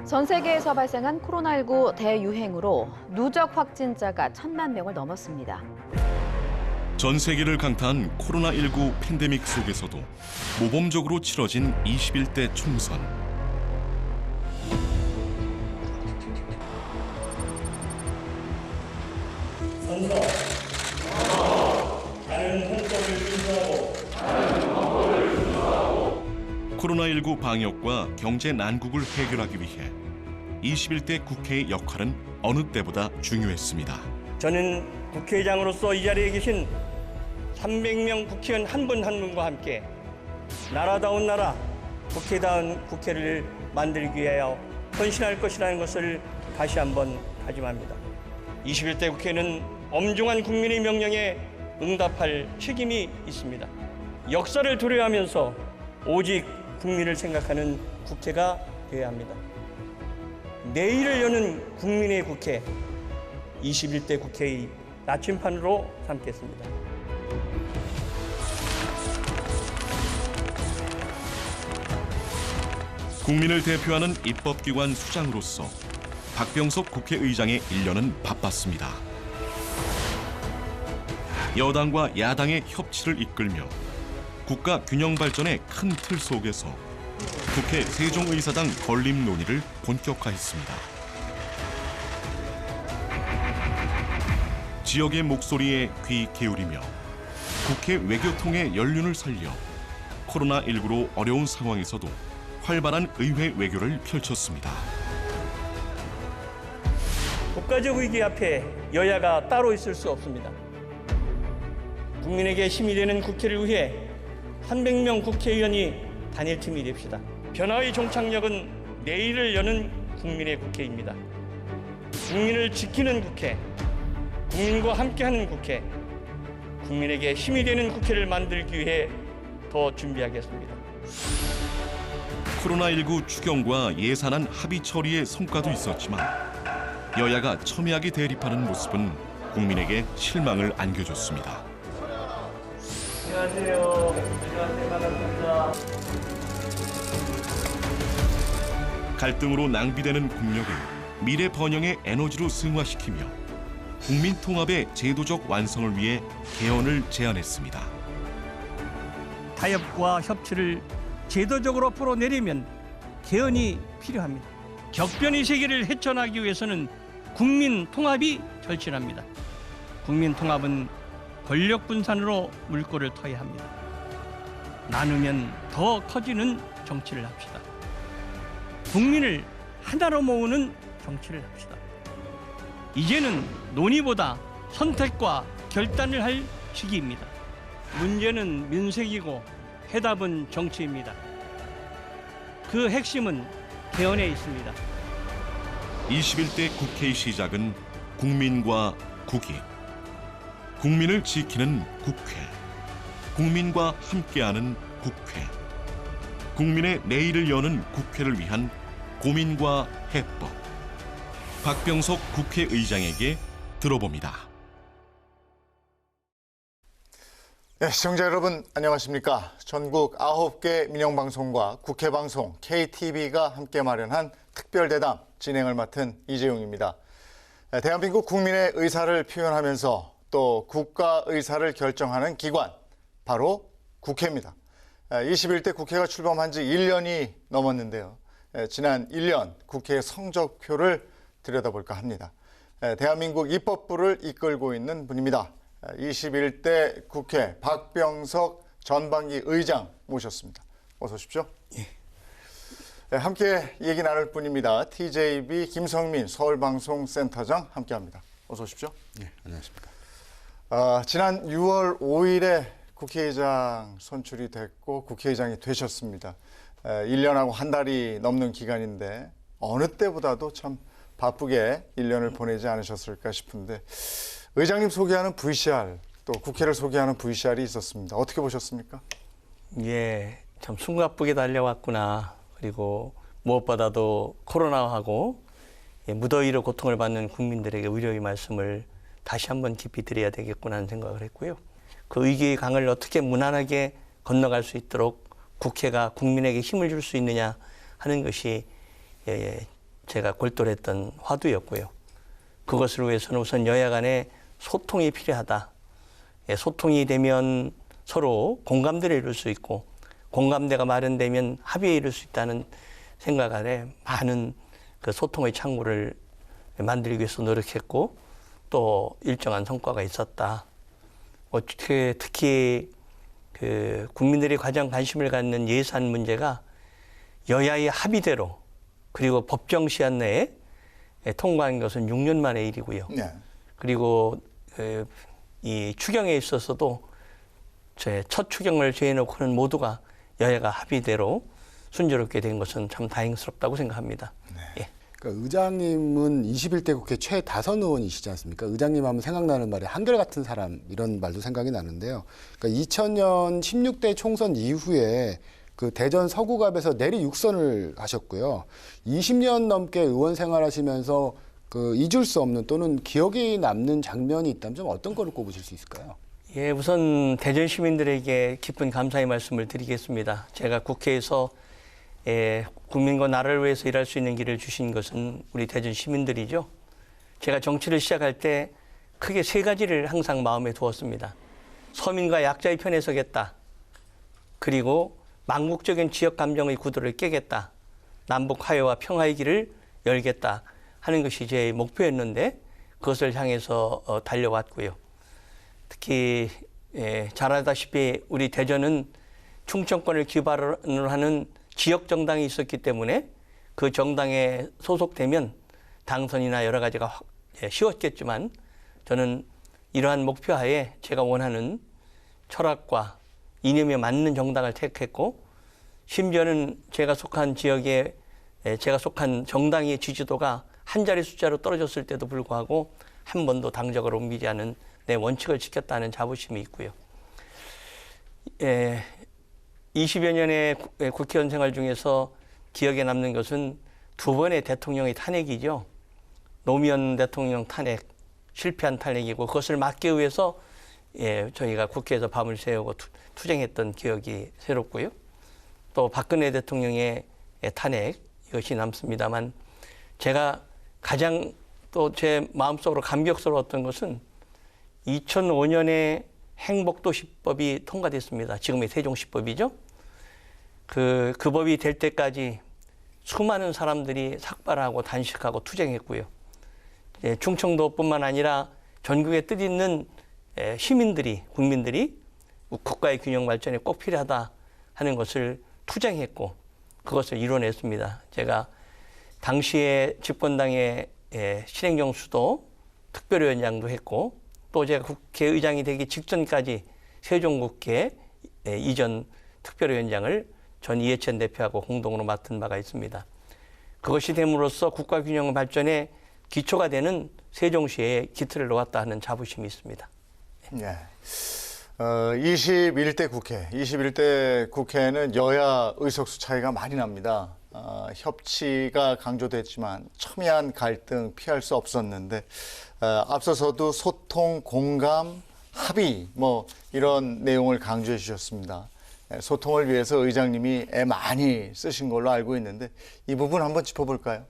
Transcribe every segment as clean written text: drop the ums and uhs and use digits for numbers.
전 세계에서 발생한 코로나19 대유행으로 누적 확진자가 1,000만 명을 넘었습니다. 전 세계를 강타한 코로나19 팬데믹 속에서도 모범적으로 치러진 21대 총선. 코로나19 방역과 경제 난국을 해결하기 위해 21대 국회의 역할은 어느 때보다 중요했습니다. 저는 국회의장으로서 이 자리에 계신 300명 국회의원 한 분 한 분과 함께 나라다운 나라, 국회다운 국회를 만들기 위하여 헌신할 것이라는 것을 다시 한번 다짐합니다. 21대 국회는 엄중한 국민의 명령에 응답할 책임이 있습니다. 역사를 도래하면서 오직 국민을 생각하는 국회가 되어야 합니다. 내일을 여는 국민의 국회, 21대 국회의 나침판으로 삼겠습니다. 국민을 대표하는 입법기관 수장으로서 박병석 국회의장의 1년은 바빴습니다. 여당과 야당의 협치를 이끌며 국가 균형 발전의 큰 틀 속에서 국회 세종의사당 건립 논의를 본격화했습니다. 지역의 목소리에 귀 기울이며 국회 외교통의 연륜을 살려 코로나19로 어려운 상황에서도 활발한 의회 외교를 펼쳤습니다. 국가적 위기 앞에 여야가 따로 있을 수 없습니다. 국민에게 힘이 되는 국회를 위해 300명 국회의원이 단일팀이 됩시다. 변화의 종착역은 내일을 여는 국민의 국회입니다. 국민을 지키는 국회, 국민과 함께하는 국회, 국민에게 힘이 되는 국회를 만들기 위해 더 준비하겠습니다. 코로나19 추경과 예산안 합의 처리의 성과도 있었지만 여야가 첨예하게 대립하는 모습은 국민에게 실망을 안겨줬습니다. 안녕하세요. 안녕하세요. 반갑습니다. 갈등으로 낭비되는 국력을 미래 번영의 에너지로 승화시키며 국민 통합의 제도적 완성을 위해 개헌을 제안했습니다. 타협과 협치를 제도적으로 풀어내려면 개헌이 필요합니다. 격변의 세계를 헤쳐나가기 위해서는 국민 통합이 절실합니다. 국민 통합은 권력 분산으로 물꼬를 터야 합니다. 나누면 더 커지는 정치를 합시다. 국민을 하나로 모으는 정치를 합시다. 이제는 논의보다 선택과 결단을 할 시기입니다. 문제는 민생이고 해답은 정치입니다. 그 핵심은 개헌에 있습니다. 21대 국회의 시작은 국민과 국익, 국민을 지키는 국회, 국민과 함께하는 국회, 국민의 내일을 여는 국회를 위한 고민과 해법. 박병석 국회의장에게 들어봅니다. 네, 시청자 여러분 안녕하십니까? 전국 9개 민영방송과 국회방송 KTV가 함께 마련한 특별대담 진행을 맡은 이재용입니다. 대한민국 국민의 의사를 표현하면서 또 국가 의사를 결정하는 기관, 바로 국회입니다. 21대 국회가 출범한 지 1년이 넘었는데요. 지난 1년 국회의 성적표를 들여다볼까 합니다. 대한민국 입법부를 이끌고 있는 분입니다. 21대 국회 박병석 전반기 의장 모셨습니다. 어서 오십시오. 예. 함께 얘기 나눌 분입니다. TJB 김성민 서울방송센터장 함께합니다. 어서 오십시오. 네, 안녕하십니까. 지난 6월 5일에 국회의장 선출이 됐고 국회의장이 되셨습니다. 1년하고 한 달이 넘는 기간인데 어느 때보다도 참 바쁘게 1년을 보내지 않으셨을까 싶은데 의장님 소개하는 VCR, 또 국회를 소개하는 VCR이 있었습니다. 어떻게 보셨습니까? 예, 참 숨가쁘게 달려왔구나. 그리고 무엇보다도 코로나하고 무더위로 고통을 받는 국민들에게 위로의 말씀을 다시 한번 깊이 드려야 되겠구나 하는 생각을 했고요. 그 위기의 강을 어떻게 무난하게 건너갈 수 있도록 국회가 국민에게 힘을 줄 수 있느냐 하는 것이 제가 골똘했던 화두였고요. 그것을 위해서는 우선 여야 간에 소통이 필요하다. 예, 소통이 되면 서로 공감대를 이룰 수 있고 공감대가 마련되면 합의에 이룰 수 있다는 생각 아래 많은 그 소통의 창구를 만들기 위해서 노력했고 또 일정한 성과가 있었다. 특히 그 국민들이 가장 관심을 갖는 예산 문제가 여야의 합의대로 그리고 법정 시한 내에 통과한 것은 6년 만의 일이고요. 네. 그리고 이 추경에 있어서도 제 첫 추경을 정해놓고는 모두가 여야가 합의대로 순조롭게 된 것은 참 다행스럽다고 생각합니다. 네. 예. 그러니까 의장님은 21대 국회 최다선 의원이시지 않습니까? 의장님 하면 생각나는 말이 한결같은 사람 이런 말도 생각이 나는데요. 그러니까 2000년 16대 총선 이후에 그 대전 서구갑에서 내리 육선을 하셨고요. 20년 넘게 의원 생활하시면서 그 잊을 수 없는 또는 기억에 남는 장면이 있다면 좀 어떤 거를 꼽으실 수 있을까요? 예, 우선 대전 시민들에게 깊은 감사의 말씀을 드리겠습니다. 제가 국회에서 국민과 나라를 위해서 일할 수 있는 길을 주신 것은 우리 대전 시민들이죠. 제가 정치를 시작할 때 크게 세 가지를 항상 마음에 두었습니다. 서민과 약자의 편에 서겠다. 그리고 망국적인 지역 감정의 구도를 깨겠다. 남북 화해와 평화의 길을 열겠다 하는 것이 제 목표였는데 그것을 향해서 달려왔고요. 특히 잘 알다시피 우리 대전은 충청권을 기반으로 하는 지역 정당이 있었기 때문에 그 정당에 소속되면 당선이나 여러 가지가 쉬웠겠지만 저는 이러한 목표하에 제가 원하는 철학과 이념에 맞는 정당을 택했고 심지어는 제가 속한 지역에 제가 속한 정당의 지지도가 한 자리 숫자로 떨어졌을 때도 불구하고 한 번도 당적을 옮기지 않은 내 원칙을 지켰다는 자부심이 있고요. 20여 년의 국회의원 생활 중에서 기억에 남는 것은 두 번의 대통령의 탄핵이죠. 노무현 대통령 탄핵, 실패한 탄핵이고 그것을 막기 위해서 저희가 국회에서 밤을 새우고 투쟁했던 기억이 새롭고요. 또 박근혜 대통령의 탄핵 이것이 남습니다만 제가 가장 또 제 마음속으로 감격스러웠던 것은 2005년에 행복도시법이 통과됐습니다. 지금의 세종시법이죠. 그 법이 될 때까지 수많은 사람들이 삭발하고 단식하고 투쟁했고요. 충청도뿐만 아니라 전국에 뜻있는 시민들이, 국민들이 국가의 균형 발전에 꼭 필요하다 하는 것을 투쟁했고 그것을 이뤄냈습니다. 제가 당시에 집권당의 실행정수도 특별위원장도 했고 또 제가 국회의장이 되기 직전까지 세종국회 이전 특별위원장을 전 이해찬 대표하고 공동으로 맡은 바가 있습니다. 그것이 됨으로써 국가 균형 발전에 기초가 되는 세종시에 기틀을 놓았다 하는 자부심이 있습니다. 네. 21대 국회는 여야 의석수 차이가 많이 납니다. 협치가 강조됐지만 첨예한 갈등 피할 수 없었는데 앞서서도 소통, 공감, 합의 이런 내용을 강조해 주셨습니다. 소통을 위해서 의장님이 애 많이 쓰신 걸로 알고 있는데 이 부분 한번 짚어볼까요?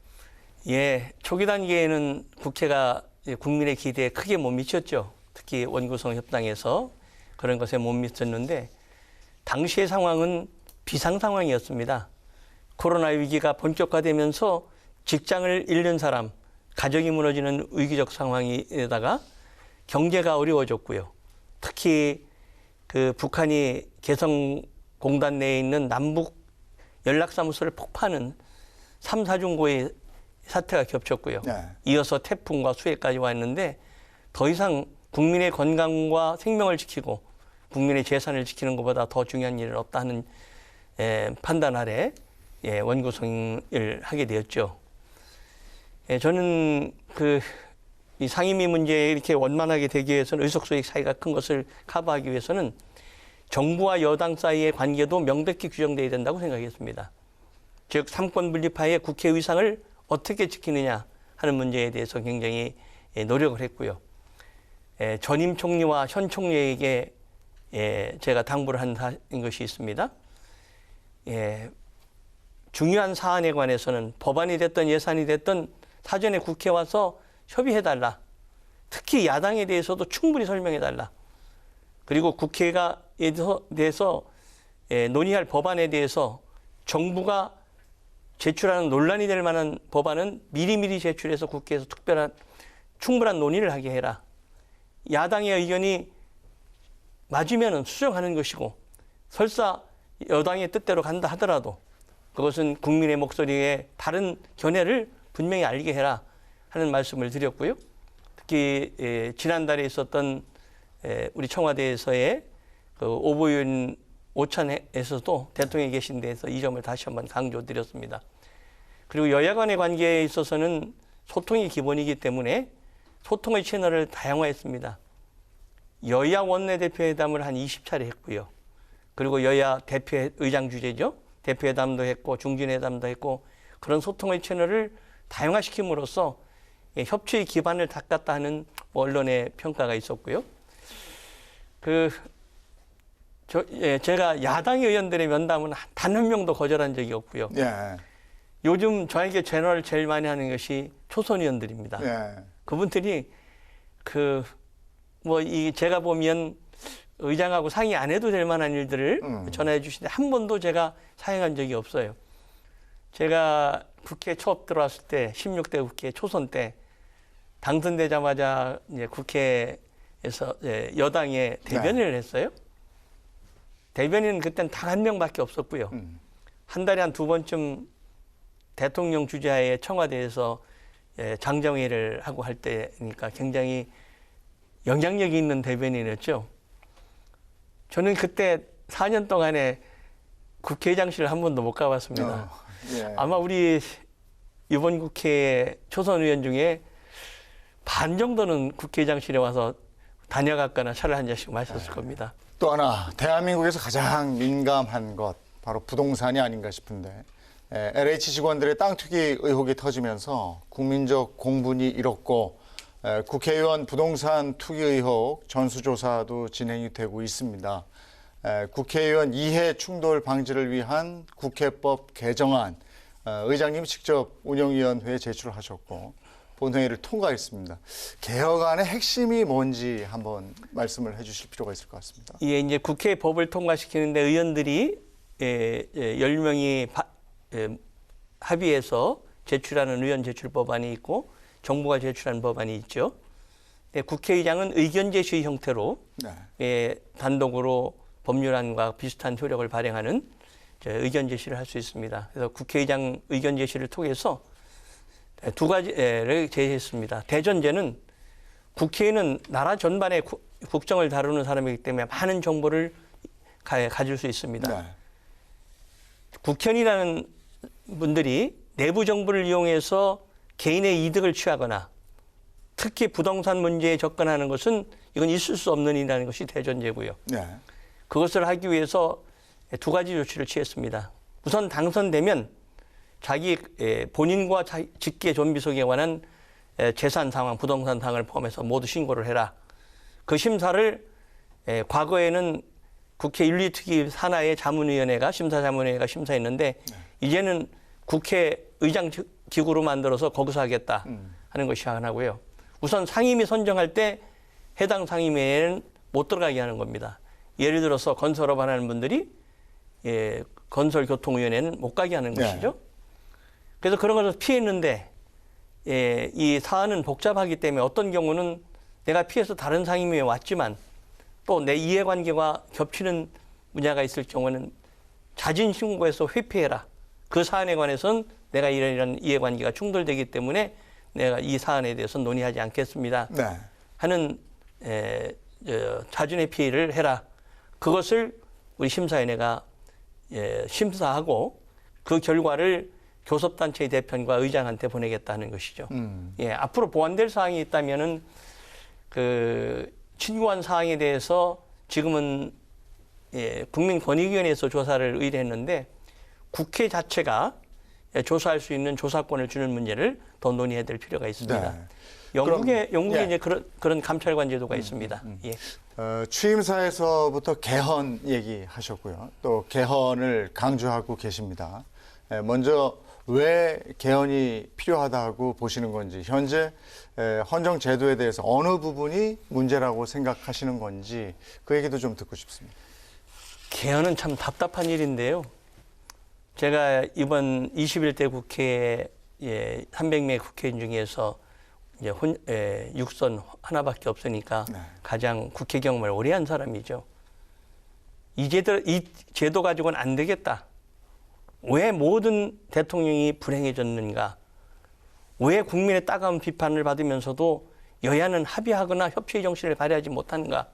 예, 초기 단계에는 국회가 국민의 기대에 크게 못 미쳤죠. 특히 원구성 협상에서 그런 것에 못 미쳤는데 당시의 상황은 비상 상황이었습니다. 코로나 위기가 본격화되면서 직장을 잃는 사람, 가정이 무너지는 위기적 상황에다가 경제가 어려워졌고요. 특히 그 북한이 개성공단 내에 있는 남북 연락사무소를 폭파하는 3, 4중고의 사태가 겹쳤고요. 네. 이어서 태풍과 수해까지 왔는데 더 이상 국민의 건강과 생명을 지키고 국민의 재산을 지키는 것보다 더 중요한 일은 없다 하는 판단 아래 원구성을 하게 되었죠. 저는 이 상임위 문제에 이렇게 원만하게 되기 위해서는 의석수의 차이가 큰 것을 커버하기 위해서는 정부와 여당 사이의 관계도 명백히 규정되어야 된다고 생각했습니다. 즉 삼권 분립하에 국회 의상을 어떻게 지키느냐 하는 문제에 대해서 굉장히 노력을 했고요. 전임 총리와 현 총리에게 제가 당부를 한 것이 있습니다. 중요한 사안에 관해서는 법안이 됐든 예산이 됐든 사전에 국회에 와서 협의해달라. 특히 야당에 대해서도 충분히 설명해달라. 그리고 국회가 대해서 논의할 법안에 대해서 정부가 제출하는 논란이 될 만한 법안은 미리미리 제출해서 국회에서 충분한 논의를 하게 해라. 야당의 의견이 맞으면 수정하는 것이고 설사 여당의 뜻대로 간다 하더라도 그것은 국민의 목소리에 다른 견해를 분명히 알게 해라 하는 말씀을 드렸고요. 특히 지난달에 있었던 우리 청와대에서의 그 오보윤 오찬에서도 대통령이 계신 데에서 이 점을 다시 한번 강조드렸습니다. 그리고 여야 간의 관계에 있어서는 소통이 기본이기 때문에 소통의 채널을 다양화했습니다. 여야 원내대표회담을 한 20차례 했고요. 그리고 여야 의장 주재죠. 대표회담도 했고 중진회담도 했고 그런 소통의 채널을 다양화시킴으로써 협치의 기반을 닦았다 하는 언론의 평가가 있었고요. 제가 야당 의원들의 면담은 단 한 명도 거절한 적이 없고요. 예. 요즘 저에게 전화를 제일 많이 하는 것이 초선 의원들입니다. 예. 그분들이 제가 보면 의장하고 상의 안 해도 될 만한 일들을 전화해 주시는데 한 번도 제가 사행한 적이 없어요. 제가 국회 처음 들어왔을 때 16대 국회 초선 때 당선되자마자 이제 국회에서 여당의 대변인을 했어요. 대변인은 그때는 단 한 명밖에 없었고요. 한 달에 한 두 번쯤 대통령 주재하에 청와대에서 장정회의를 하고 할 때니까 굉장히 영향력이 있는 대변인이었죠. 저는 그때 4년 동안에 국회의장실을 한 번도 못 가봤습니다. 예. 아마 우리 이번 국회 초선 의원 중에 반 정도는 국회의장실에 와서 다녀갔거나 차를 한 잔씩 마셨을 겁니다. 또 하나 대한민국에서 가장 민감한 것 바로 부동산이 아닌가 싶은데 LH 직원들의 땅 투기 의혹이 터지면서 국민적 공분이 일었고 국회의원 부동산 투기 의혹 전수조사도 진행이 되고 있습니다. 국회의원 이해 충돌 방지를 위한 국회법 개정안 의장님이 직접 운영위원회에 제출하셨고 본회의를 통과했습니다. 개혁안의 핵심이 뭔지 한번 말씀을 해주실 필요가 있을 것 같습니다. 예, 이제 국회 법을 통과시키는데 의원들이 10명이 합의해서 제출하는 의원 제출 법안이 있고 정부가 제출한 법안이 있죠. 국회의장은 의견 제시 형태로 단독으로 법률안과 비슷한 효력을 발행하는 의견 제시를 할 수 있습니다. 그래서 국회의장 의견 제시를 통해서 두 가지를 제시했습니다. 대전제는 국회의는 나라 전반의 국정을 다루는 사람이기 때문에 많은 정보를 가질 수 있습니다. 네. 국회의원이라는 분들이 내부 정보를 이용해서 개인의 이득을 취하거나 특히 부동산 문제에 접근하는 것은 이건 있을 수 없는 일이라는 것이 대전제고요. 네. 그것을 하기 위해서 두 가지 조치를 취했습니다. 우선 당선되면 자기 본인과 직계 존비속에 관한 재산 상황, 부동산 상황을 포함해서 모두 신고를 해라. 그 심사를 과거에는 국회 윤리특위 산하의 자문위원회가 심사자문회가 심사했는데 이제는 국회의장 기구로 만들어서 거기서 하겠다 하는 것이 하나고요. 우선 상임위 선정할 때 해당 상임위에는 못 들어가게 하는 겁니다. 예를 들어서 건설업 하는 분들이 건설교통위원회는 못 가게 하는 것이죠. 그래서 그런 것을 피했는데 이 사안은 복잡하기 때문에 어떤 경우는 내가 피해서 다른 상임위에 왔지만 또 내 이해관계가 겹치는 분야가 있을 경우는 자진 신고해서 회피해라. 그 사안에 관해서는 내가 이런 이해관계가 충돌되기 때문에 내가 이 사안에 대해서는 논의하지 않겠습니다. 네. 하는 자진 회피를 해라. 그것을 우리 심사위원회가 심사하고 그 결과를 교섭단체의 대표과 의장한테 보내겠다는 것이죠. 앞으로 보완될 사항이 있다면은 친구한 사항에 대해서 지금은 국민권익위원회에서 조사를 의뢰했는데 국회 자체가 조사할 수 있는 조사권을 주는 문제를 더 논의해야 될 필요가 있습니다. 네. 영국에 예. 이제 그런 감찰관 제도가 있습니다. 예. 취임사에서부터 개헌 얘기하셨고요. 또 개헌을 강조하고 계십니다. 먼저 왜 개헌이 필요하다고 보시는 건지, 현재 헌정 제도에 대해서 어느 부분이 문제라고 생각하시는 건지 그 얘기도 좀 듣고 싶습니다. 개헌은 참 답답한 일인데요. 제가 이번 21대 국회에 300명 국회의원 중에서 이제 육선 하나밖에 없으니까 네. 가장 국회 경험을 오래 한 사람이죠. 이 제도 가지고는 안 되겠다. 왜 모든 대통령이 불행해졌는가? 왜 국민의 따가운 비판을 받으면서도 여야는 합의하거나 협치의 정신을 발휘하지 못하는가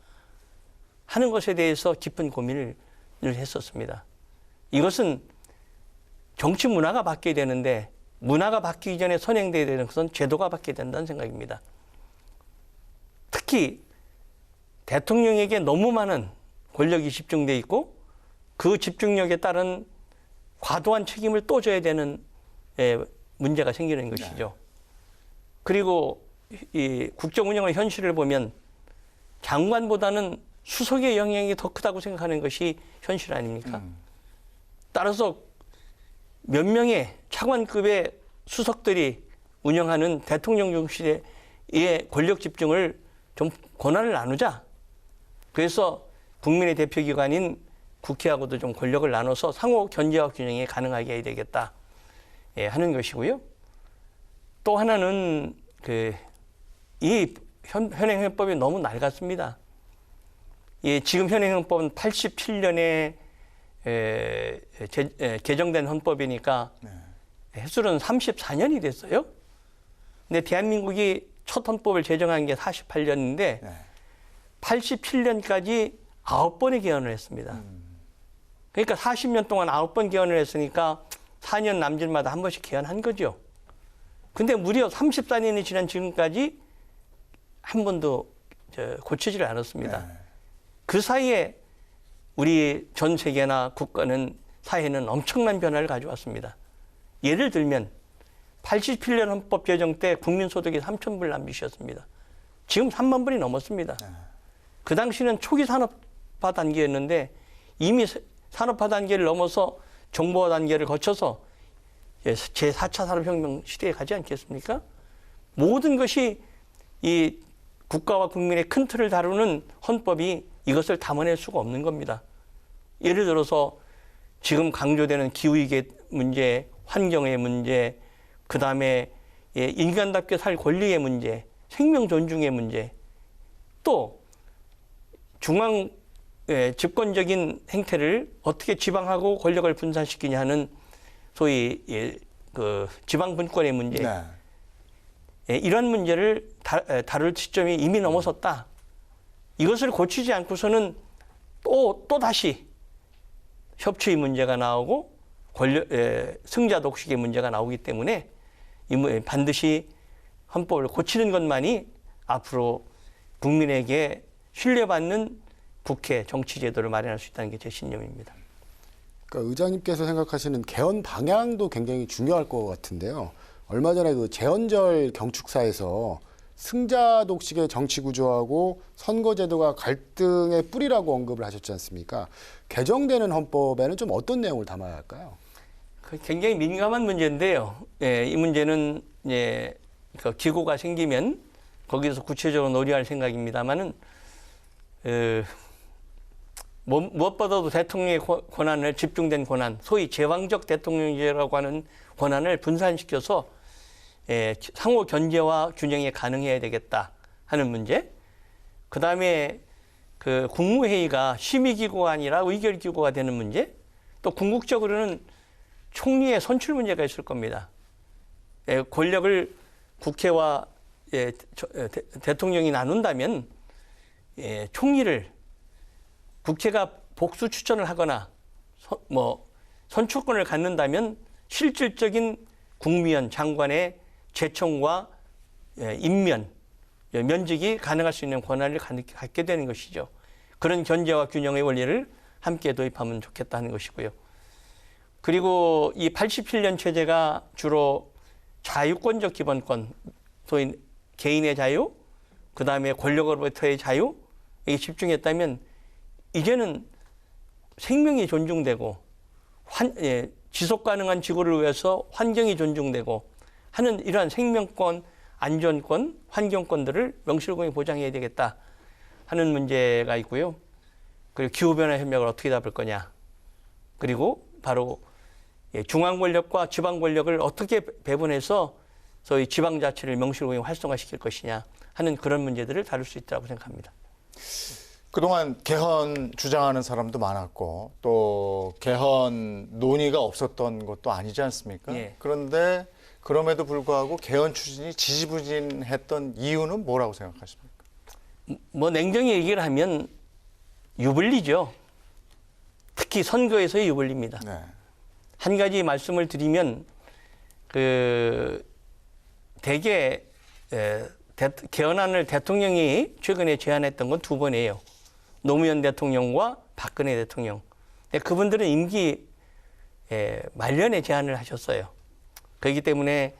하는 것에 대해서 깊은 고민을 늘 했었습니다. 이것은 정치 문화가 바뀌어야 되는데 문화가 바뀌기 전에 선행돼야 되는 것은 제도가 바뀌어야 된다는 생각입니다. 특히 대통령에게 너무 많은 권력이 집중돼 있고 그 집중력에 따른 과도한 책임을 또 져야 되는 문제가 생기는 것이죠. 그리고 이 국정 운영의 현실을 보면 장관보다는 수석의 영향이 더 크다고 생각하는 것이 현실 아닙니까? 따라서 몇 명의 차관급의 수석들이 운영하는 대통령 중심의 권력 집중을 좀 권한을 나누자. 그래서 국민의 대표기관인 국회하고도 좀 권력을 나눠서 상호 견제와 균형이 가능하게 해야 되겠다 하는 것이고요. 또 하나는 이 현행헌법이 너무 낡았습니다. 지금 현행헌법은 87년에 개정된 헌법이니까 횟수는 34년이 됐어요. 근데 대한민국이 첫 헌법을 제정한 게 48년인데 87년까지 9번의 개헌을 했습니다. 그러니까 40년 동안 9번 개헌을 했으니까 4년 남짓마다 한 번씩 개헌한 거죠. 근데 무려 34년이 지난 지금까지 한 번도 고치지를 않았습니다. 그 사이에 우리 전 세계나 국가는 사회는 엄청난 변화를 가져왔습니다. 예를 들면 87년 헌법 제정 때 국민소득이 3,000불 남짓이었습니다. 지금 3만 불이 넘었습니다. 그 당시는 초기 산업화 단계였는데 이미 산업화 단계를 넘어서 정보화 단계를 거쳐서 제4차 산업혁명 시대에 가지 않겠습니까? 모든 것이 이 국가와 국민의 큰 틀을 다루는 헌법이 이것을 담아낼 수가 없는 겁니다. 예를 들어서 지금 강조되는 기후위기 문제, 환경의 문제, 그 다음에 인간답게 살 권리의 문제, 생명 존중의 문제, 또 중앙 집권적인 행태를 어떻게 지방하고 권력을 분산시키냐 하는 소위 지방 분권의 문제, 이런 문제를 다룰 시점이 이미 넘어섰다. 이것을 고치지 않고서는 또 다시 협치의 문제가 나오고 승자 독식의 문제가 나오기 때문에 반드시 헌법을 고치는 것만이 앞으로 국민에게 신뢰받는 국회 정치 제도를 마련할 수 있다는 게 제 신념입니다. 그러니까 의장님께서 생각하시는 개헌 방향도 굉장히 중요할 것 같은데요. 얼마 전에 그 재헌절 경축사에서 승자 독식의 정치 구조하고 선거 제도가 갈등의 뿌리라고 언급을 하셨지 않습니까? 개정되는 헌법에는 좀 어떤 내용을 담아야 할까요? 굉장히 민감한 문제인데요. 이 문제는 기고가 생기면 거기서 구체적으로 논의할 생각입니다만은 무엇보다도 대통령의 권한을 집중된 권한, 소위 제왕적 대통령제라고 하는 권한을 분산시켜서 상호 견제와 균형이 가능해야 되겠다 하는 문제. 그 다음에 국무회의가 심의기구가 아니라 의결기구가 되는 문제. 또 궁극적으로는 총리의 선출 문제가 있을 겁니다. 권력을 국회와 대통령이 나눈다면 총리를 국회가 복수 추천을 하거나 선출권을 갖는다면 실질적인 국무위원 장관의 제청과 임면, 면직이 가능할 수 있는 권한을 갖게 되는 것이죠. 그런 견제와 균형의 원리를 함께 도입하면 좋겠다는 것이고요. 그리고 이 87년 체제가 주로 자유권적 기본권, 소위 개인의 자유, 그 다음에 권력으로부터의 자유, 이게 집중했다면 이제는 생명이 존중되고 지속 가능한 지구를 위해서 환경이 존중되고 하는 이러한 생명권, 안전권, 환경권들을 명실공히 보장해야 되겠다 하는 문제가 있고요. 그리고 기후변화 협약을 어떻게 잡을 거냐. 그리고 바로 중앙 권력과 지방 권력을 어떻게 배분해서 소위 지방자치를 명실공히 활성화시킬 것이냐 하는 그런 문제들을 다룰 수 있다고 생각합니다. 그동안 개헌 주장하는 사람도 많았고 또 개헌 논의가 없었던 것도 아니지 않습니까? 예. 그런데 그럼에도 불구하고 개헌 추진이 지지부진했던 이유는 뭐라고 생각하십니까? 뭐 냉정히 얘기를 하면 유불리죠. 특히 선거에서의 유불리입니다. 네. 한 가지 말씀을 드리면 대개 개헌안을 대통령이 최근에 제안했던 건 두 번이에요. 노무현 대통령과 박근혜 대통령. 근데 그분들은 임기 말년에 제안을 하셨어요. 그렇기 때문에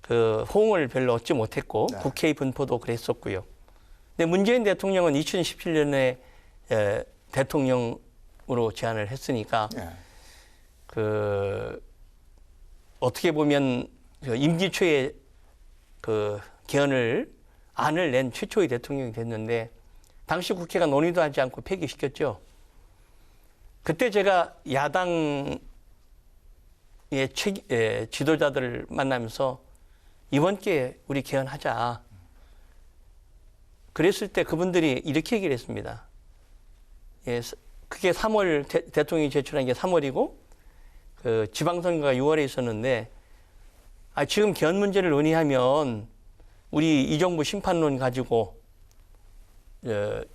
그 호응을 별로 얻지 못했고 네. 국회의 분포도 그랬었고요. 근데 문재인 대통령은 2017년에 대통령으로 제안을 했으니까 네. 어떻게 보면 임기 초에 개헌을 안을 낸 최초의 대통령이 됐는데 당시 국회가 논의도 하지 않고 폐기시켰죠. 그때 제가 야당의 지도자들을 만나면서 이번 기회에 우리 개헌하자. 그랬을 때 그분들이 이렇게 얘기를 했습니다. 그게 3월 대통령이 제출한 게 3월이고 지방선거가 6월에 있었는데 지금 개헌 문제를 논의하면 우리 이정부 심판론 가지고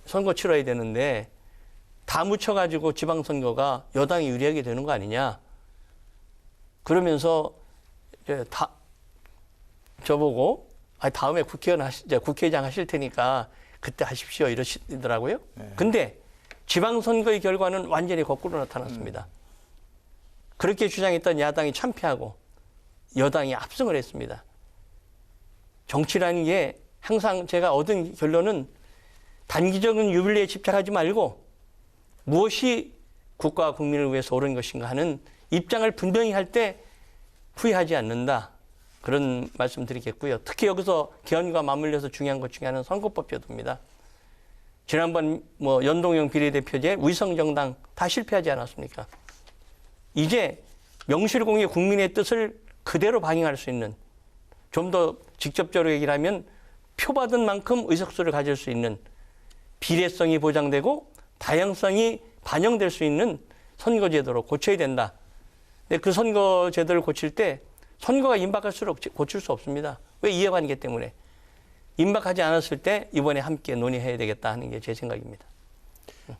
선거 치러야 되는데 다 묻혀가지고 지방선거가 여당이 유리하게 되는 거 아니냐. 그러면서 저보고 다음에 국회의장 하실 테니까 그때 하십시오 이러시더라고요. 네. 근데 지방선거의 결과는 완전히 거꾸로 나타났습니다. 그렇게 주장했던 야당이 참패하고 여당이 압승을 했습니다. 정치라는 게 항상 제가 얻은 결론은 단기적인 유불리에 집착하지 말고 무엇이 국가와 국민을 위해서 옳은 것인가 하는 입장을 분명히 할 때 후회하지 않는다. 그런 말씀 드리겠고요. 특히 여기서 개헌과 맞물려서 중요한 것 중에 하나는 선거법 제도입니다. 지난번 연동형 비례대표제, 위성정당 다 실패하지 않았습니까? 이제 명실공히 국민의 뜻을 그대로 반영할 수 있는, 좀 더 직접적으로 얘기를 하면 표 받은 만큼 의석수를 가질 수 있는 비례성이 보장되고 다양성이 반영될 수 있는 선거제도로 고쳐야 된다. 근데 그 선거제도를 고칠 때 선거가 임박할수록 고칠 수 없습니다. 왜? 이해관계 때문에. 임박하지 않았을 때 이번에 함께 논의해야 되겠다 하는 게 제 생각입니다.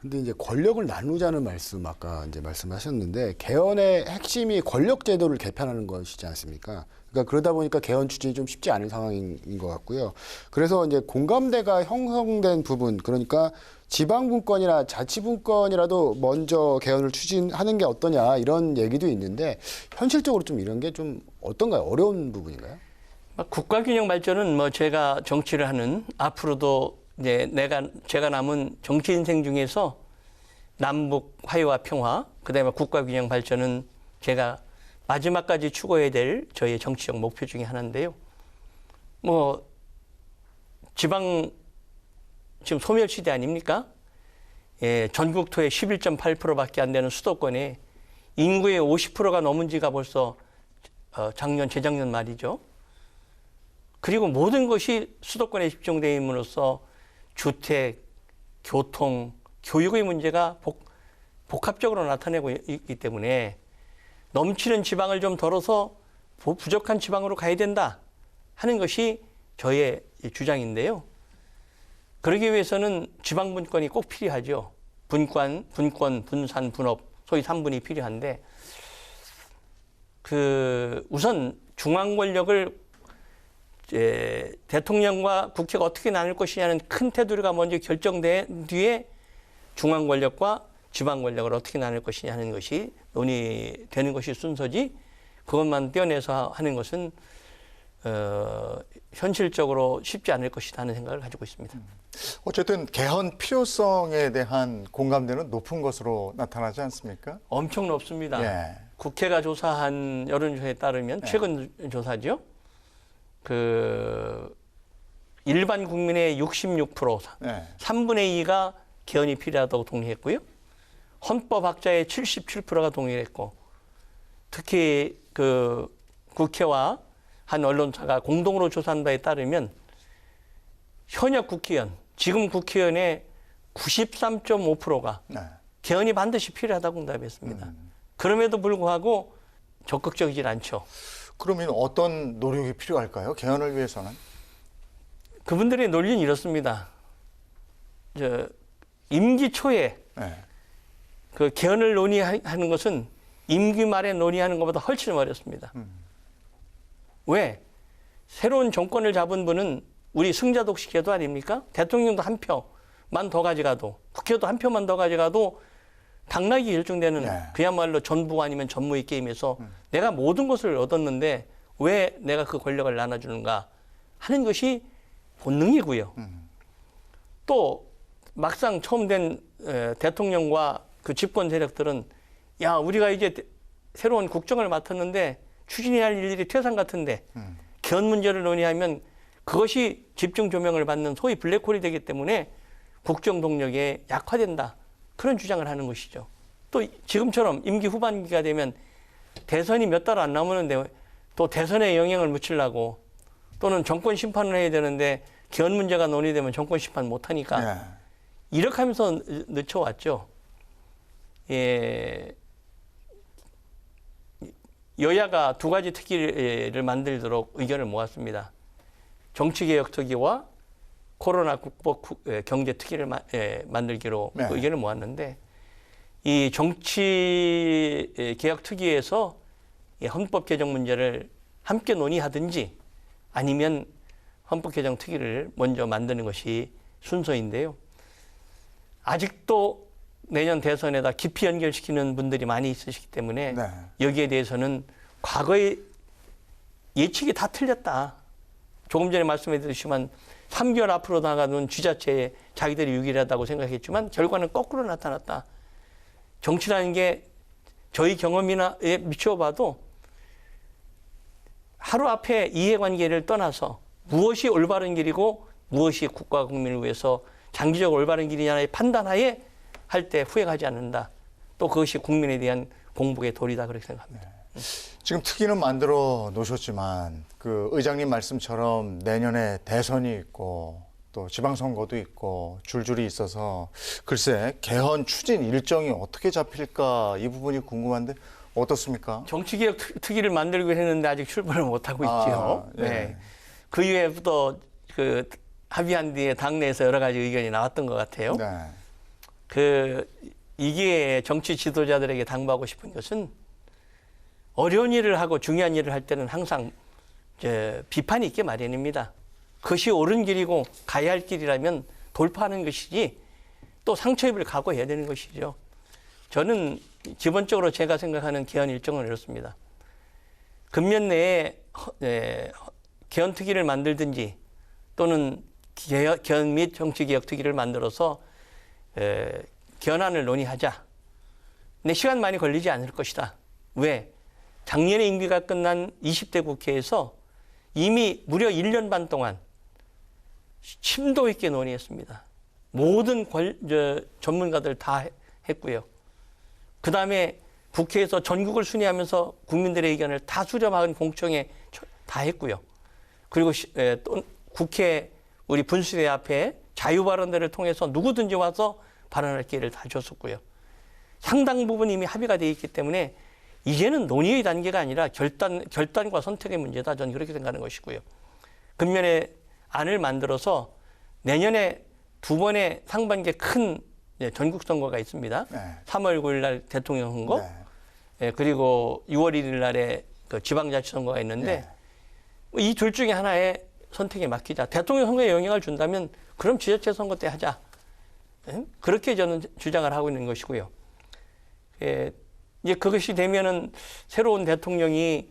근데 이제 권력을 나누자는 말씀 아까 이제 말씀하셨는데 개헌의 핵심이 권력 제도를 개편하는 것이지 않습니까? 그러니까 그러다 보니까 개헌 추진이 좀 쉽지 않은 상황인 것 같고요. 그래서 이제 공감대가 형성된 부분, 그러니까 지방분권이나 자치분권이라도 먼저 개헌을 추진하는 게 어떠냐 이런 얘기도 있는데 현실적으로 좀 이런 게 좀 어떤가요? 어려운 부분인가요? 국가균형 발전은 제가 정치를 하는 앞으로도 이제 제가 남은 정치 인생 중에서 남북 화해와 평화, 그다음에 국가균형 발전은 제가 마지막까지 추구해야 될 저의 정치적 목표 중에 하나인데요. 지방 지금 소멸시대 아닙니까? 전국토의 11.8%밖에 안 되는 수도권에 인구의 50%가 넘은 지가 벌써 작년, 재작년 말이죠. 그리고 모든 것이 수도권에 집중되어 있음으로써 주택, 교통, 교육의 문제가 복합적으로 나타내고 있기 때문에 넘치는 지방을 좀 덜어서 부족한 지방으로 가야 된다 하는 것이 저의 주장인데요. 그러기 위해서는 지방분권이 꼭 필요하죠. 분권, 분산, 분업, 소위 3분이 필요한데 우선 중앙 권력을 대통령과 국회가 어떻게 나눌 것이냐는 큰 테두리가 먼저 결정된 뒤에 중앙 권력과 지방 권력을 어떻게 나눌 것이냐 하는 것이 논의되는 것이 순서지 그것만 떼어내서 하는 것은 현실적으로 쉽지 않을 것이다 하는 생각을 가지고 있습니다. 어쨌든 개헌 필요성에 대한 공감대는 높은 것으로 나타나지 않습니까? 엄청 높습니다. 예. 국회가 조사한 여론조사에 따르면 최근 조사죠. 그 일반 국민의 66%, 네. 3분의 2가 개헌이 필요하다고 동의했고요. 헌법학자의 77%가 동의했고, 특히 그 국회와 한 언론사가 공동으로 조사한 바에 따르면 현역 국회의원, 지금 국회의원의 93.5%가 네. 개헌이 반드시 필요하다고 응답했습니다. 그럼에도 불구하고 적극적이질 않죠. 그러면 어떤 노력이 필요할까요? 개헌을 위해서는? 그분들의 논리는 이렇습니다. 임기 초에 네. 그 개헌을 논의하는 것은 임기 말에 논의하는 것보다 훨씬 어렵습니다. 왜? 새로운 정권을 잡은 분은 우리 승자독식 제도 아닙니까? 대통령도 한 표만 더 가져가도, 국회도 한 표만 더 가져가도 당락이 결정되는 네. 그야말로 전부 아니면 전무의 게임에서 내가 모든 것을 얻었는데 왜 내가 그 권력을 나눠주는가 하는 것이 본능이고요. 또 막상 처음 된 대통령과 그 집권 세력들은 야, 우리가 이제 새로운 국정을 맡았는데 추진해야 할 일들이 퇴상 같은데 개헌 문제를 논의하면 그것이 집중 조명을 받는 소위 블랙홀이 되기 때문에 국정 동력이 약화된다. 그런 주장을 하는 것이죠. 또 지금처럼 임기 후반기가 되면 대선이 몇 달 안 남았는데 또 대선에 영향을 미치려고 또는 정권 심판을 해야 되는데 개헌 문제가 논의되면 정권 심판 못하니까 네. 이렇게 하면서 늦춰왔죠. 예, 여야가 두 가지 특기를 만들도록 의견을 모았습니다. 정치개혁 특위와 코로나 국복 경제 특위를 만들기로 네. 의견을 모았는데 이 정치개혁 특위에서 헌법 개정 문제를 함께 논의하든지 아니면 헌법 개정 특위를 먼저 만드는 것이 순서인데요. 아직도 내년 대선에다 깊이 연결시키는 분들이 많이 있으시기 때문에 네. 여기에 대해서는 과거의 예측이 다 틀렸다. 조금 전에 말씀해 드렸지만 3개월 앞으로 나가는 쥐자체에 자기들이 유리하다고 생각했지만 결과는 거꾸로 나타났다. 정치라는 게 저희 경험이나에 미쳐봐도 하루 앞에 이해관계를 떠나서 무엇이 올바른 길이고 무엇이 국가 국민을 위해서 장기적으로 올바른 길이냐의 판단하에 할 때 후회하지 않는다. 또 그것이 국민에 대한 공복의 도리다 그렇게 생각합니다. 지금 특위는 만들어 놓으셨지만 그 의장님 말씀처럼 내년에 대선이 있고 또 지방선거도 있고 줄줄이 있어서 글쎄 개헌 추진 일정이 어떻게 잡힐까 이 부분이 궁금한데 어떻습니까? 정치개혁 특위를 만들고 했는데 아직 출범을 못하고 있죠. 예. 네. 그 이후에부터 그 합의한 뒤에 당내에서 여러 가지 의견이 나왔던 것 같아요. 네. 이게 정치 지도자들에게 당부하고 싶은 것은 어려운 일을 하고 중요한 일을 할 때는 항상 비판이 있게 마련입니다. 그것이 옳은 길이고 가야 할 길이라면 돌파하는 것이지 또 상처 입을 각오해야 되는 것이죠. 저는 기본적으로 제가 생각하는 개헌 일정은 이렇습니다. 금년 내에 개헌 특위를 만들든지 또는 개헌 및 정치개혁 특위를 만들어서 개헌안을 논의하자. 근데 시간 많이 걸리지 않을 것이다. 왜? 작년에 임기가 끝난 20대 국회에서 이미 무려 1년 반 동안 심도 있게 논의했습니다. 모든 전문가들 다 했고요. 그 다음에 국회에서 전국을 순회하면서 국민들의 의견을 다 수렴한 공청회 다 했고요. 그리고 또 국회 우리 분수대 앞에 자유 발언대를 통해서 누구든지 와서 발언할 기회를 다 줬었고요. 상당 부분 이미 합의가 되어 있기 때문에 이제는 논의의 단계가 아니라 결단과 선택의 문제다. 저는 그렇게 생각하는 것이고요. 금년에 안을 만들어서 내년에 두 번의 상반기에 큰 전국 선거가 있습니다. 네. 3월 9일 날 대통령 선거, 네. 그리고 6월 1일 날에 그 지방자치 선거가 있는데 이 둘 중에 하나의 선택에 맡기자. 대통령 선거에 영향을 준다면 그럼 지자체 선거 때 하자. 그렇게 저는 주장을 하고 있는 것이고요. 이제 그것이 되면은 새로운 대통령이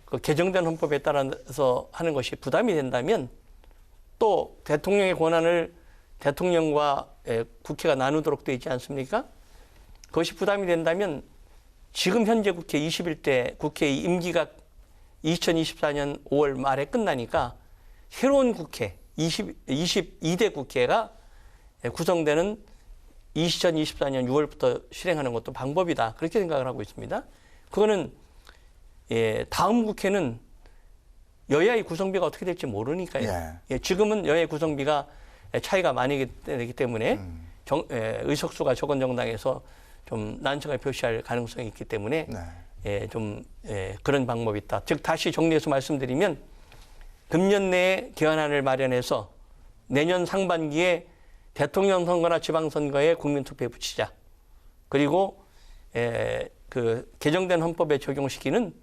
그 개정된 헌법에 따라서 하는 것이 부담이 된다면 또 대통령의 권한을 대통령과 국회가 나누도록 되어 있지 않습니까? 그것이 부담이 된다면 지금 현재 국회 21대 국회 임기가 2024년 5월 말에 끝나니까 새로운 국회 22대 국회가 구성되는 2024년 6월부터 실행하는 것도 방법이다. 그렇게 생각을 하고 있습니다. 그거는 다음 국회는 여야의 구성비가 어떻게 될지 모르니까요. 지금은 여야의 구성비가 차이가 많이 되기 때문에 의석수가 적은 정당에서 좀 난처를 표시할 가능성이 있기 때문에 그런 방법이 있다. 즉 다시 정리해서 말씀드리면 금년 내에 개헌안을 마련해서 내년 상반기에 대통령 선거나 지방선거에 국민투표에 붙이자. 그리고 그 개정된 헌법에 적용시키는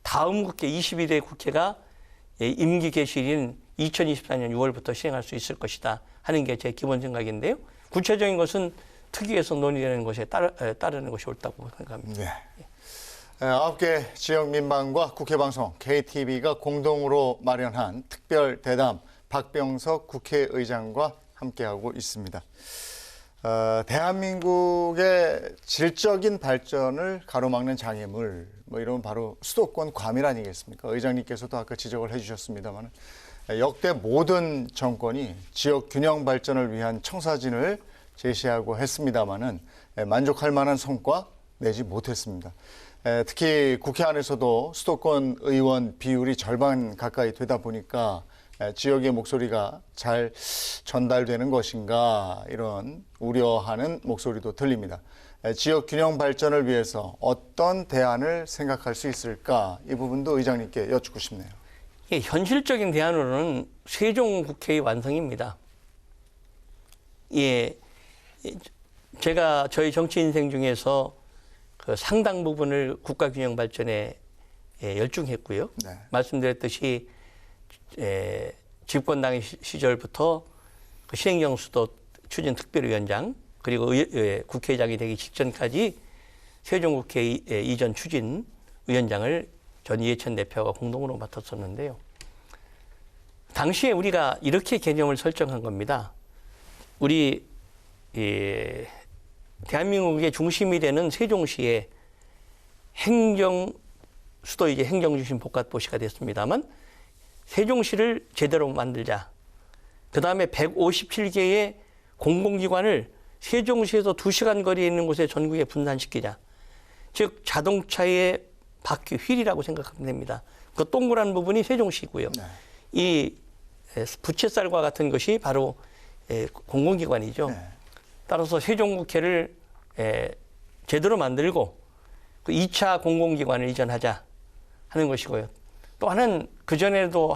다음 국회 22대 국회가 임기 개시일인 2024년 6월부터 시행할 수 있을 것이다 하는 게 제 기본 생각인데요. 구체적인 것은 특위에서 논의되는 것에 따르는 것이 옳다고 생각합니다. 네. 9개 지역 민방과 국회방송 KTV가 공동으로 마련한 특별 대담 박병석 국회의장과 함께하고 있습니다. 대한민국의 질적인 발전을 가로막는 장애물, 뭐 이런 바로 수도권 과밀 아니겠습니까? 의장님께서도 아까 지적을 해주셨습니다만 역대 모든 정권이 지역 균형 발전을 위한 청사진을 제시하고 했습니다마는 만족할 만한 성과 내지 못했습니다. 특히 국회 안에서도 수도권 의원 비율이 절반 가까이 되다 보니까 지역의 목소리가 잘 전달되는 것인가 이런 우려하는 목소리도 들립니다. 지역 균형 발전을 위해서 어떤 대안을 생각할 수 있을까 이 부분도 의장님께 여쭙고 싶네요. 현실적인 대안으로는 세종국회의 완성입니다. 제가 저희 정치 인생 중에서 그 상당 부분을 국가균형 발전에 열중했고요. 말씀드렸듯이 집권당의 시절부터 그 신행정수도 추진 특별위원장 그리고 국회의장이 되기 직전까지 세종국회 이전 추진 위원장을 전 이해찬 대표가 공동으로 맡았었는데요. 당시에 우리가 이렇게 개념을 설정한 겁니다. 우리 대한민국의 중심이 되는 세종시의 수도이제 행정중심 복합도시가 됐습니다만 세종시를 제대로 만들자. 그 다음에 157개의 공공기관을 세종시에서 2시간 거리에 있는 곳에 전국에 분산시키자. 즉 자동차의 바퀴 휠이라고 생각하면 됩니다. 그 동그란 부분이 세종시고요. 이 부채살과 같은 것이 바로 공공기관이죠. 따라서 세종국회를 제대로 만들고 그 2차 공공기관을 이전하자 하는 것이고요. 또 하나는 그전에도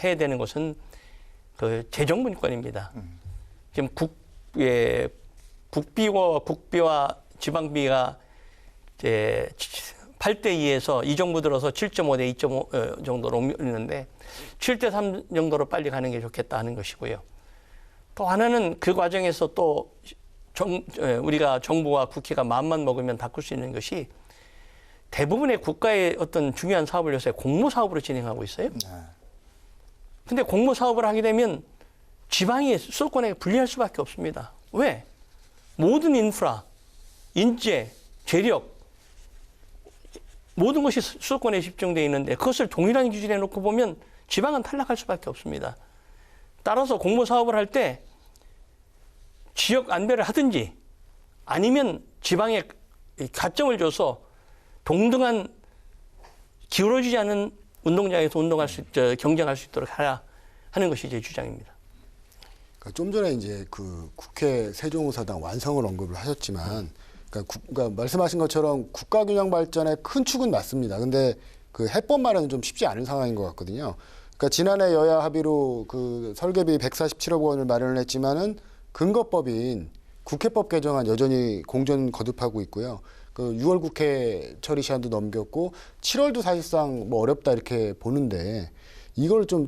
해야 되는 것은 그 재정분권입니다. 지금 국비와 지방비가 이제 8대2에서 이 정부 들어서 7.5대 2.5 정도로 옮겼는데 7대3 정도로 빨리 가는 게 좋겠다 하는 것이고요. 또 하나는 그 과정에서 또 우리가 정부와 국회가 마음만 먹으면 바꿀 수 있는 것이 대부분의 국가의 어떤 중요한 사업을 요새 공모사업으로 진행하고 있어요. 근데 공모사업을 하게 되면 지방이 수도권에 분리할 수밖에 없습니다. 왜? 모든 인프라, 인재, 재력 모든 것이 수도권에 집중되어 있는데 그것을 동일한 기준에 놓고 보면 지방은 탈락할 수밖에 없습니다. 따라서 공모사업을 할 때 지역 안배를 하든지 아니면 지방에 가점을 줘서 동등한 기울어지지 않은 운동장에서 경쟁할 수 있도록 하라 하는 것이 제 주장입니다. 그러니까 좀 전에 이제 그 국회 세종의사당 완성을 언급을 하셨지만, 그러니까 말씀하신 것처럼 국가균형 발전의 큰 축은 맞습니다. 근데 그 해법 마련은 좀 쉽지 않은 상황인 것 같거든요. 그러니까 지난해 여야 합의로 그 설계비 147억 원을 마련을 했지만은 근거법인 국회법 개정안 여전히 공전 거듭하고 있고요. 그 6월 국회 처리 시한도 넘겼고 7월도 사실상 뭐 어렵다 이렇게 보는데 이걸 좀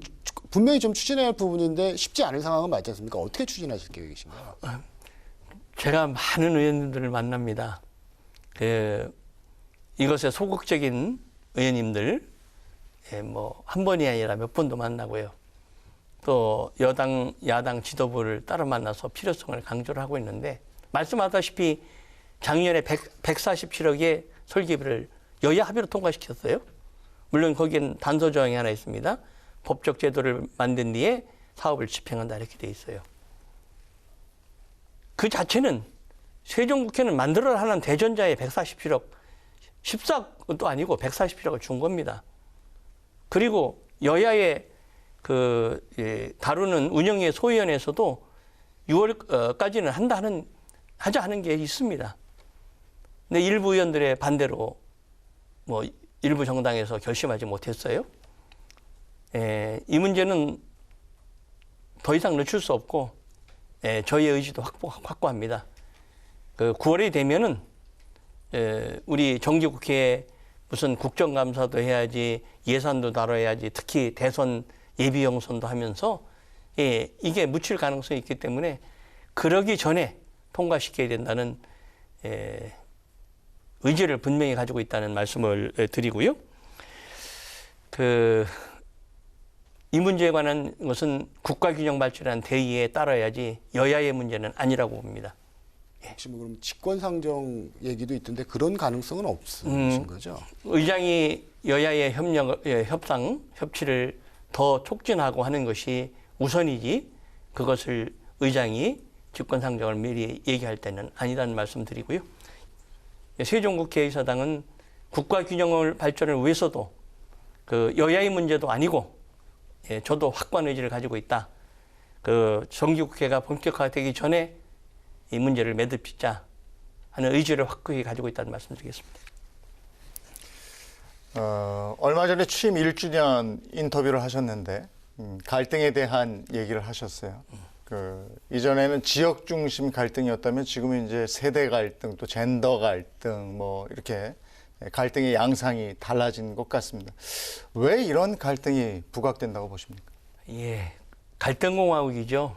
분명히 좀 추진해야 할 부분인데 쉽지 않은 상황은 맞지 않습니까? 어떻게 추진하실 계획이신가요? 제가 많은 의원님들을 만납니다. 이것에 소극적인 의원님들 뭐 한 번이 아니라 몇 번도 만나고요. 또 여당, 야당 지도부를 따로 만나서 필요성을 강조를 하고 있는데 말씀하다시피 작년에 147억의 설계비를 여야 합의로 통과시켰어요. 물론 거기엔 단서 조항이 하나 있습니다. 법적 제도를 만든 뒤에 사업을 집행한다 이렇게 돼 있어요. 그 자체는 세종국회는 만들어라 하는 대전자에 147억, 14억도 아니고 147억을 준 겁니다. 그리고 여야의 다루는 운영의 소위원회에서도 6월까지는 하자 하는 게 있습니다. 근데 일부 의원들의 반대로 일부 정당에서 결심하지 못했어요. 이 문제는 더 이상 늦출 수 없고 저희의 의지도 확고합니다. 9월이 되면은 우리 정기국회에 무슨 국정감사도 해야지, 예산도 다뤄야지, 특히 대선 예비영선도 하면서 이게 묻힐 가능성이 있기 때문에 그러기 전에 통과시켜야 된다는 의지를 분명히 가지고 있다는 말씀을 드리고요. 이 문제에 관한 것은 국가균형 발전이라는 대의에 따라야지 여야의 문제는 아니라고 봅니다. 혹시 뭐 그럼 직권상정 얘기도 있던데 그런 가능성은 없으신 거죠? 의장이 여야의 협상, 협치를 더 촉진하고 하는 것이 우선이지 그것을 의장이 직권상정을 미리 얘기할 때는 아니라는 말씀드리고요. 세종국회의사당은 국가균형 발전을 위해서도 여야의 문제도 아니고 저도 확고한 의지를 가지고 있다. 정기국회가 본격화되기 전에 이 문제를 매듭짓자 하는 의지를 확고히 가지고 있다는 말씀드리겠습니다. 얼마 전에 취임 1주년 인터뷰를 하셨는데 갈등에 대한 얘기를 하셨어요. 이전에는 지역 중심 갈등이었다면 지금은 이제 세대 갈등, 또 젠더 갈등, 이렇게 갈등의 양상이 달라진 것 같습니다. 왜 이런 갈등이 부각된다고 보십니까? 갈등공화국이죠.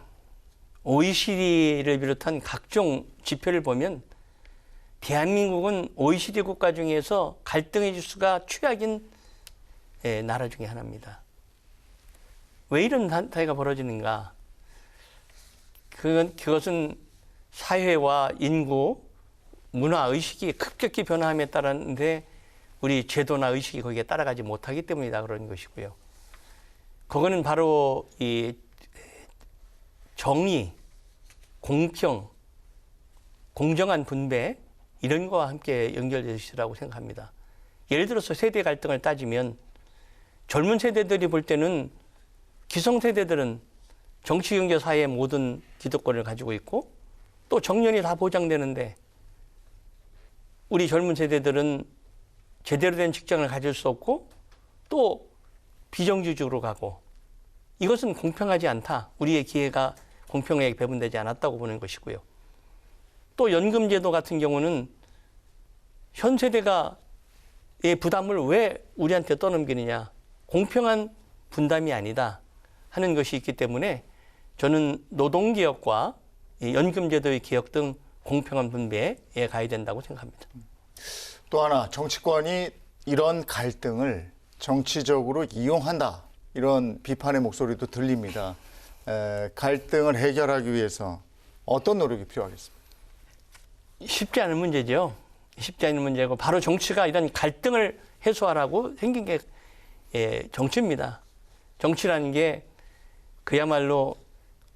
OECD를 비롯한 각종 지표를 보면 대한민국은 OECD 국가 중에서 갈등의 지수가 최악인 나라 중에 하나입니다. 왜 이런 사태가 벌어지는가? 그것은 사회와 인구, 문화, 의식이 급격히 변화함에 따랐는데 우리 제도나 의식이 거기에 따라가지 못하기 때문이다 그런 것이고요. 그거는 바로 이 정의, 공평, 공정한 분배 이런 거와 함께 연결될 것이라고 생각합니다. 예를 들어서 세대 갈등을 따지면 젊은 세대들이 볼 때는 기성세대들은 정치, 경제, 사회의 모든 기득권을 가지고 있고 또 정년이 다 보장되는데 우리 젊은 세대들은 제대로 된 직장을 가질 수 없고 또 비정규직으로 가고 이것은 공평하지 않다. 우리의 기회가 공평하게 배분되지 않았다고 보는 것이고요. 또 연금제도 같은 경우는 현 세대가 이 부담을 왜 우리한테 떠넘기느냐. 공평한 분담이 아니다 하는 것이 있기 때문에 저는 노동개혁과 연금제도의 개혁 등 공평한 분배에 가야 된다고 생각합니다. 또 하나 정치권이 이런 갈등을 정치적으로 이용한다. 이런 비판의 목소리도 들립니다. 갈등을 해결하기 위해서 어떤 노력이 필요하겠습니까? 쉽지 않은 문제죠. 쉽지 않은 문제고 바로 정치가 이런 갈등을 해소하라고 생긴 게 정치입니다. 정치라는 게 그야말로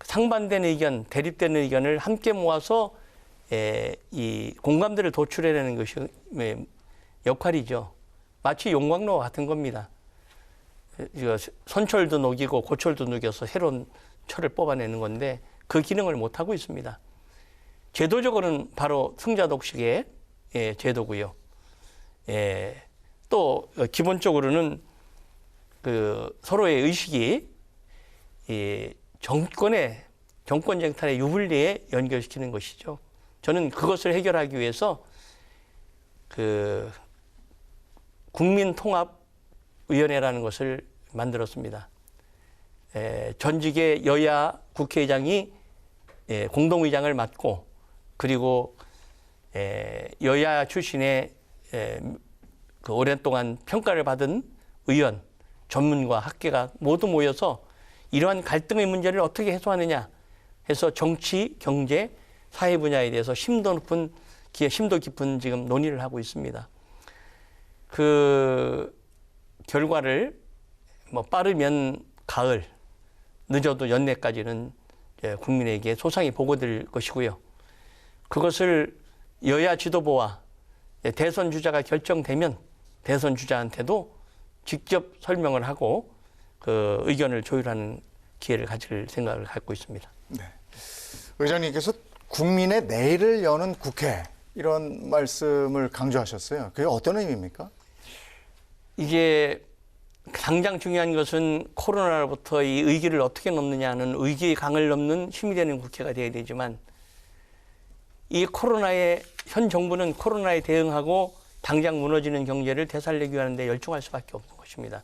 상반된 의견, 대립되는 의견을 함께 모아서 이 공감대를 도출해내는 것이 역할이죠. 마치 용광로와 같은 겁니다. 선철도 녹이고 고철도 녹여서 새로운 철을 뽑아내는 건데 그 기능을 못하고 있습니다. 제도적으로는 바로 승자독식의 제도고요. 또 기본적으로는 서로의 의식이 정권 쟁탈의 유불리에 연결시키는 것이죠. 저는 그것을 해결하기 위해서 국민통합위원회라는 것을 만들었습니다. 전직의 여야 국회의장이 공동의장을 맡고 그리고 여야 출신의 오랫동안 평가를 받은 의원, 전문가, 학계가 모두 모여서 이러한 갈등의 문제를 어떻게 해소하느냐 해서 정치, 경제, 사회 분야에 대해서 심도 깊은 지금 논의를 하고 있습니다. 그 결과를 뭐 빠르면 가을, 늦어도 연내까지는 국민에게 소상히 보고될 것이고요. 그것을 여야 지도부와 대선 주자가 결정되면 대선 주자한테도 직접 설명을 하고 그 의견을 조율하는 기회를 가질 생각을 갖고 있습니다. 네. 의장님께서 국민의 내일을 여는 국회 이런 말씀을 강조하셨어요. 그게 어떤 의미입니까? 이게 당장 중요한 것은 코로나로부터 이 위기를 어떻게 넘느냐 하는 위기의 강을 넘는 힘이 되는 국회가 되어야 되지만 이 코로나에 현 정부는 코로나에 대응하고 당장 무너지는 경제를 되살리기 위하는데 열중할 수밖에 없는 것입니다.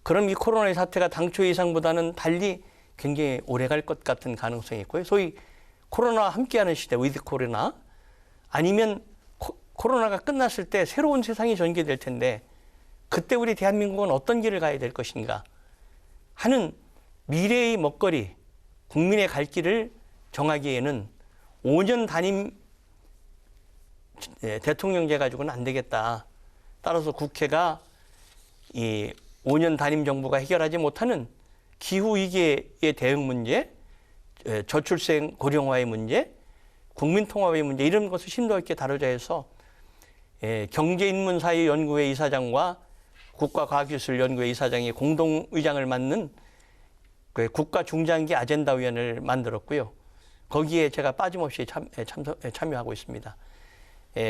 그럼 이 코로나의 사태가 당초 예상보다는 달리 굉장히 오래 갈 것 같은 가능성이 있고요. 소위 코로나와 함께하는 시대, 위드 코로나 아니면 코로나가 끝났을 때 새로운 세상이 전개될 텐데 그때 우리 대한민국은 어떤 길을 가야 될 것인가 하는 미래의 먹거리, 국민의 갈 길을 정하기에는 5년 단임 대통령제 가지고는 안 되겠다. 따라서 국회가 이 5년 단임 정부가 해결하지 못하는 기후 위기의 대응 문제, 저출생 고령화의 문제, 국민 통합의 문제 이런 것을 심도 있게 다루자 해서 경제인문사회연구회 이사장과 국가과학기술연구회 이사장이 공동의장을 맡는 국가중장기 아젠다위원회를 만들었고요. 거기에 제가 빠짐없이 참여하고 있습니다.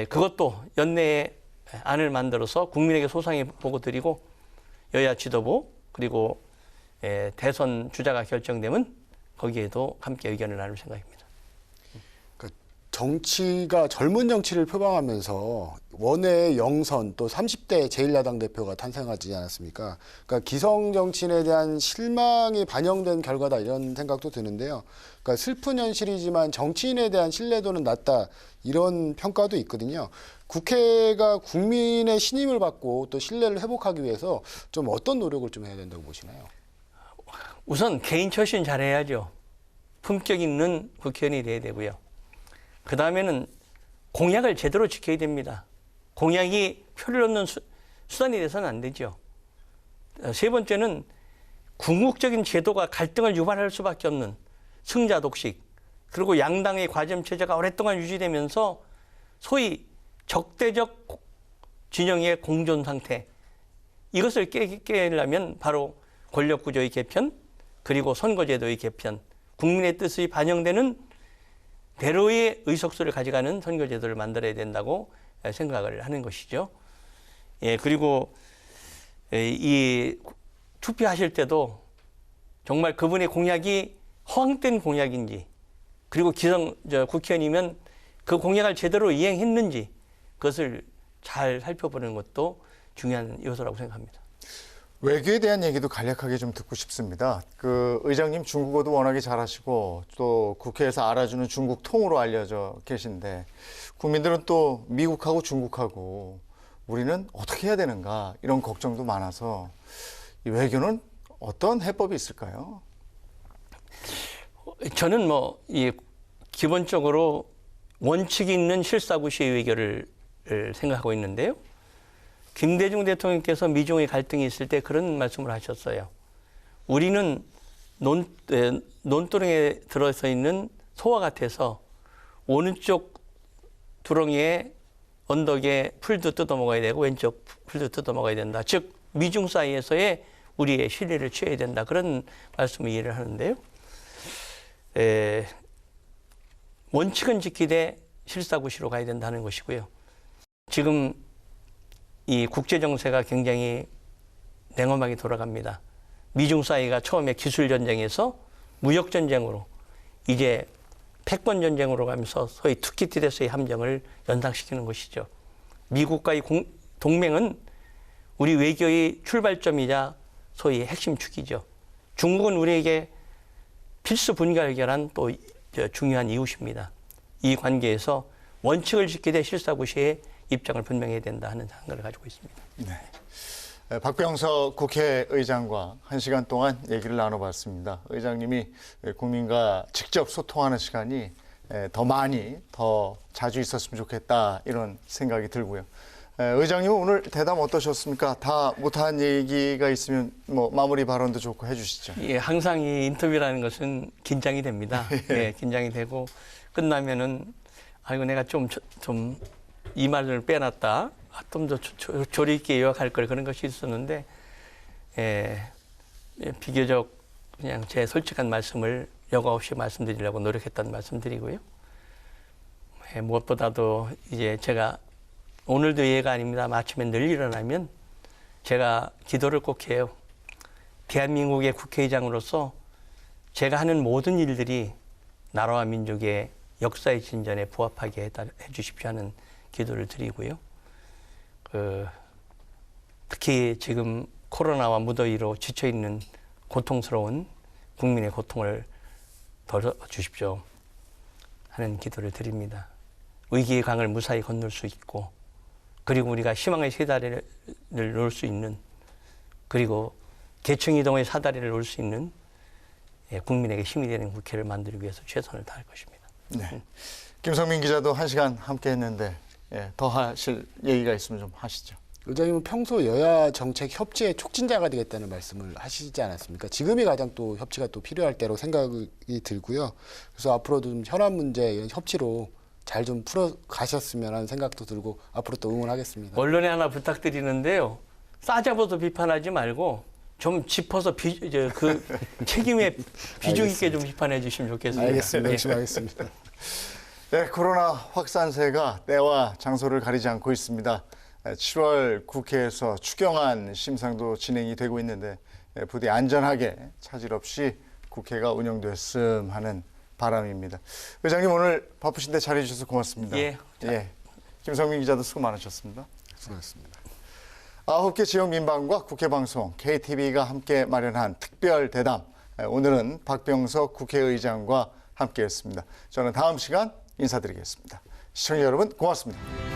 그것도 연내에 안을 만들어서 국민에게 소상히 보고 드리고 여야 지도부 그리고 대선 주자가 결정되면 거기에도 함께 의견을 나눌 생각입니다. 그러니까 정치가 젊은 정치를 표방하면서 원외의 영선 또 30대 제1야당 대표가 탄생하지 않았습니까? 그러니까 기성 정치인에 대한 실망이 반영된 결과다 이런 생각도 드는데요. 그러니까 슬픈 현실이지만 정치인에 대한 신뢰도는 낮다 이런 평가도 있거든요. 국회가 국민의 신임을 받고 또 신뢰를 회복하기 위해서 좀 어떤 노력을 좀 해야 된다고 보시나요? 우선 개인 처신 잘해야죠. 품격 있는 국회의원이 돼야 되고요. 그 다음에는 공약을 제대로 지켜야 됩니다. 공약이 표를 얻는 수단이 돼서는 안 되죠. 세 번째는 궁극적인 제도가 갈등을 유발할 수밖에 없는 승자 독식, 그리고 양당의 과점체제가 오랫동안 유지되면서 소위 적대적 진영의 공존 상태, 이것을 깨려면 바로 권력구조의 개편, 그리고 선거제도의 개편, 국민의 뜻이 반영되는 대로의 의석수를 가져가는 선거제도를 만들어야 된다고 생각을 하는 것이죠. 그리고 이 투표하실 때도 정말 그분의 공약이 허황된 공약인지, 그리고 국회의원이면 그 공약을 제대로 이행했는지 그것을 잘 살펴보는 것도 중요한 요소라고 생각합니다. 외교에 대한 얘기도 간략하게 좀 듣고 싶습니다. 그 의장님 중국어도 워낙에 잘하시고 또 국회에서 알아주는 중국 통으로 알려져 계신데 국민들은 또 미국하고 중국하고 우리는 어떻게 해야 되는가 이런 걱정도 많아서 이 외교는 어떤 해법이 있을까요? 저는 기본적으로 원칙이 있는 실사구시의 외교를 생각하고 있는데요. 김대중 대통령께서 미중의 갈등이 있을 때 그런 말씀을 하셨어요. 우리는 논두렁에 들어서 있는 소와 같아서 오른쪽 두렁이에 언덕에 풀도 뜯어먹어야 되고 왼쪽 풀도 뜯어먹어야 된다. 즉 미중 사이에서의 우리의 신뢰를 취해야 된다. 그런 말씀을 이해를 하는데요. 원칙은 지키되 실사구시로 가야 된다는 것이고요. 지금 이 국제 정세가 굉장히 냉엄하게 돌아갑니다. 미중 사이가 처음에 기술 전쟁에서 무역 전쟁으로 이제 패권 전쟁으로 가면서 소위 투키티데스의 함정을 연상시키는 것이죠. 미국과의 동맹은 우리 외교의 출발점이자 소위 핵심 축이죠. 중국은 우리에게 필수 분결결한 또 중요한 이웃입니다. 이 관계에서 원칙을 지키되 실사구시의 입장을 분명해야 된다 하는 생각을 가지고 있습니다. 네. 박병석 국회의장과 1시간 동안 얘기를 나눠봤습니다. 의장님이 국민과 직접 소통하는 시간이 더 많이, 더 자주 있었으면 좋겠다 이런 생각이 들고요. 의장님 오늘 대담 어떠셨습니까? 다 못한 얘기가 있으면 뭐 마무리 발언도 좋고 해주시죠. 예, 항상 이 인터뷰라는 것은 긴장이 됩니다. 예, 긴장이 되고 끝나면은 아이고 내가 좀 이 말을 빼놨다. 좀 더 조리 있게 요약할 걸 그런 것이 있었는데 비교적 그냥 제 솔직한 말씀을 여과 없이 말씀드리려고 노력했다는 말씀드리고요. 무엇보다도 이제 제가 오늘도 예가 아닙니다. 아침에 늘 일어나면 제가 기도를 꼭 해요. 대한민국의 국회의장으로서 제가 하는 모든 일들이 나라와 민족의 역사의 진전에 부합하게 해 주십시오 하는 기도를 드리고요. 특히 지금 코로나와 무더위로 지쳐있는 고통스러운 국민의 고통을 덜어주십시오 하는 기도를 드립니다. 위기의 강을 무사히 건널 수 있고 그리고 우리가 희망의 세 다리를 놓을 수 있는 그리고 계층 이동의 사다리를 놓을 수 있는 국민에게 힘이 되는 국회를 만들기 위해서 최선을 다할 것입니다. 네. 김성민 기자도 1시간 함께 했는데 더 하실 얘기가 있으면 좀 하시죠. 의장님은 평소 여야 정책 협치의 촉진자가 되겠다는 말씀을 하시지 않았습니까? 지금이 가장 또 협치가 또 필요할 때로 생각이 들고요. 그래서 앞으로도 좀 현안 문제 협치로 잘 좀 풀어 가셨으면 하는 생각도 들고 앞으로 또 응원하겠습니다. 언론에 하나 부탁드리는데요. 싸잡아서 비판하지 말고 좀 짚어서 그 책임에 비중 있게 좀 비판해 주시면 좋겠습니다. 알겠습니다. 열심히 하겠습니다. 네, 코로나 확산세가 때와 장소를 가리지 않고 있습니다. 7월 국회에서 추경안 심상도 진행이 되고 있는데 부디 안전하게 차질 없이 국회가 운영됐음 하는 바람입니다. 의장님 오늘 바쁘신데 잘해주셔서 고맙습니다. 예. 김성민 기자도 수고 많으셨습니다. 수고하셨습니다. 9개 지역 민방과 국회방송 KTV가 함께 마련한 특별 대담. 오늘은 박병석 국회의장과 함께했습니다. 저는 다음 시간 인사드리겠습니다. 시청자 여러분 고맙습니다.